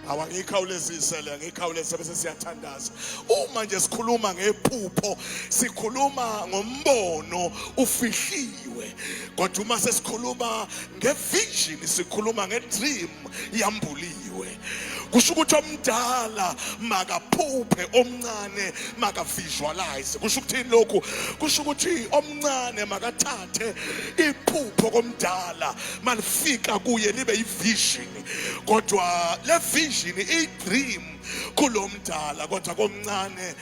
Awangikhawulezisele ngikhawuleze bese siyathandaza. Uma nje sikhuluma ngephupho sikhuluma ngombono ufihliwe, kodwa uma sesikhuluma ngevision sikhuluma ngedream yambuliwe. Kusho ukuthi omdala makaphuphe, omncane makavisualize. Kusho ukuthini lokhu? Kusho ukuthi omncane makathathe iphupho komdala malifika kuye libe yivision, kodwa le vision i-dream kulomdala, kodwa komncane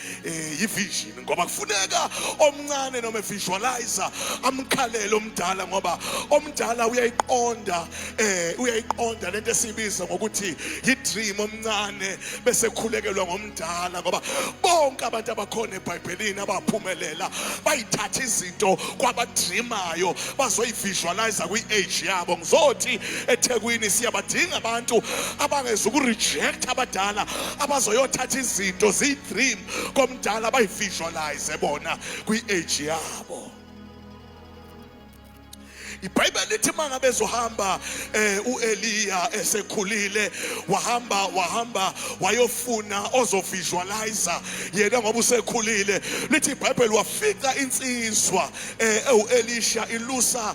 yivision. Ngoba kufuneka omncane noma visualizer amkhalele omdala, ngoba omdala uyayiqonda lento esibiza ngokuthi i-dream omncane bese khulekelwa ngomdala. Ngoba bonke abantu abakhona eBhayibhelini abaphumelela bayithatha izinto kwabadreamayo bazoyivisualize kwi-age yabo. Ngizothi eThekwini siyabadinga abantu abangezukureject abadala, abazoyothatha izinto zi-dream komdala bayivisualize bona kwi-age yabo. iBhayibheli lithi mangabe ezohamba uEliya esekhulile wahamba wayofuna ozovisualizer yena ngoba usekhulile. Lithi iBhayibheli wafika insizwa uElisha ilusa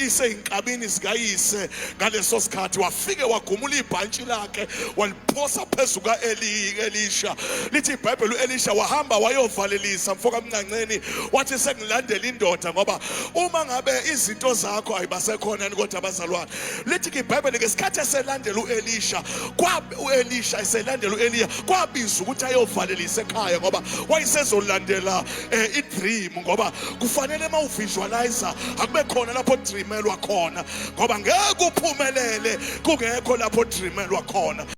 iseyinkabini zikayise. Ngaleso sikhathi wafike wagumula ibhantshi lakhe waliphosa phezu Elisha. Lithi iBhayibheli uElisha wahamba wayovalelisa mfoka mncanceni, wathi sengilandela indoda ngoba uma ngabe izinto zakho ayibasekhona kodwa abazalwane. Lithi iBhayibheli ngesikhathi eselandela uElisha uElisha eselandela uEliya kwabiza ukuthi ayovalelisa ekhaya ngoba wayesezolandela idream. Ngoba kufanele uma uvisualizer akube khona lapho dreamelwa khona, ngoba ngeke uphumelele kungekho lapho dreamelwa khona.